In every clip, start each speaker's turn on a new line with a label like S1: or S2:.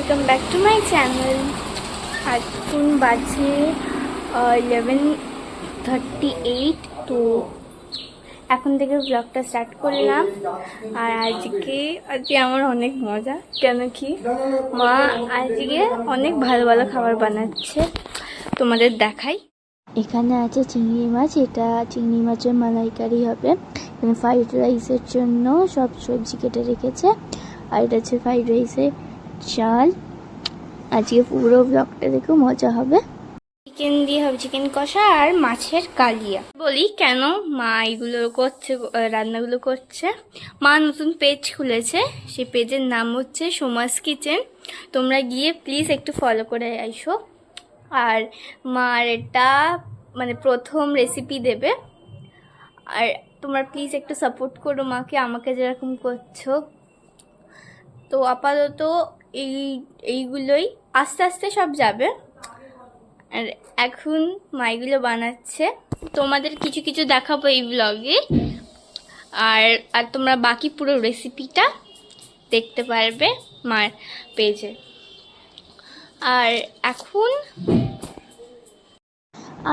S1: Welcome back to my channel. এখন বাজে 11:38। তো এখন থেকে ব্লগটা স্টার্ট করলাম। আর আজকে আমার অনেক মজা, কেন কি মা আজকে অনেক ভালো ভালো খাবার বানাচ্ছে, তোমাদের দেখাই। এখানে আছে চিংড়ি মাছ, এটা চিংড়ি মাছের মালাইকারি হবে। এখানে ফ্রাইড রাইসের জন্য সব সবজি কেটে রেখেছে। আর এটা হচ্ছে ফ্রাইড রাইসের চাল। আজকে পুরো ব্লগটা দেখেও মজা হবে। চিকেন দিয়ে হবে চিকেন কষা আর মাছের কালিয়া। বলি কেন মা এগুলো করছে, রান্নাগুলো করছে। মা নতুন পেজ খুলেছে, সেই পেজের নাম হচ্ছে সোমাস কিচেন। তোমরা গিয়ে প্লিজ একটু ফলো করে আইসো। আর মার এটা মানে প্রথম রেসিপি দেবে। আর তোমরা প্লিজ একটু সাপোর্ট করো মাকে, আমাকে যেরকম করছো। তো আপাতত এইগুলোই, আস্তে আস্তে সব যাবে। আর এখন মাইগুলো বানাচ্ছে, তোমাদের কিছু কিছু দেখাবো এই ব্লগে। আর তোমরা বাকি পুরো রেসিপিটা দেখতে পারবে মার পেজে। আর এখন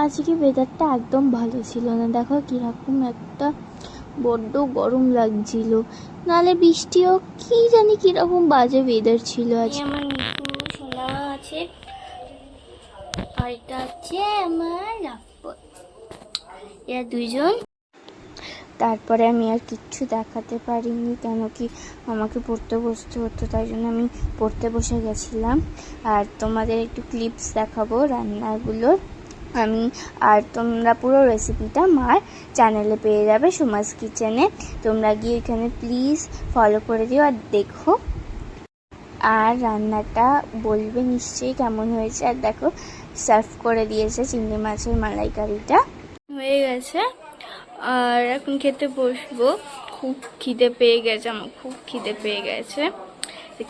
S1: আজকে ওয়েদারটা একদম ভালো ছিল না, দেখো কিরকম একটা বড্ড গরম লাগছিল, নালে বৃষ্টিও কি জানি কিরকম বাজে ওয়েদার ছিল আজ। আমার মিঠু সোনা আছে, আর এটা হচ্ছে আমার রাফপত, এরা দুইজন। তারপরে আমি আর কিচ্ছু দেখাতে পারিনি, কেন কি আমাকে পড়তে বসতে হতো, তাই জন্য আমি পড়তে বসে গেছিলাম। আর তোমাদের একটু ক্লিপস দেখাবো রান্নাগুলোর আমি। আর তোমরা পুরো রেসিপিটা মার চ্যানেলে পেয়ে যাবে, সোমাস কিচেনে। তোমরা গিয়ে এখানে প্লিজ ফলো করে দিও আর দেখো। আর রান্নাটা বলবে নিশ্চয়ই কেমন হয়েছে। আর দেখো সার্ভ করে দিয়েছে চিংড়ি মাছের মালাইকারিটা হয়ে গেছে। আর এখন খেতে বসবো, খুব খিদে পেয়ে গেছে, আমার খুব খিদে পেয়ে গেছে।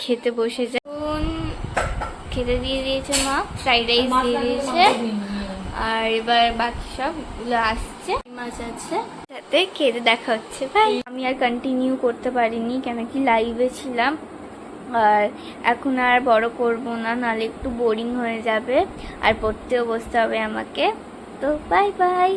S1: খেতে বসে যাই। এখন খেতে দিয়ে দিয়েছে মা, ফ্রাইড রাইস দিয়ে দিয়েছে। আর এবার বাকি সবগুলো আসছে, মাছ আছে সাথে, খেতে দেখা হচ্ছে। ভাই আমি আর কন্টিনিউ করতে পারিনি, কেন কি লাইভে ছিলাম। আর এখন আর বড় করব না, নাহলে একটু বোরিং হয়ে যাবে আর পড়তেও বসতে হবে আমাকে। তো বাই বাই।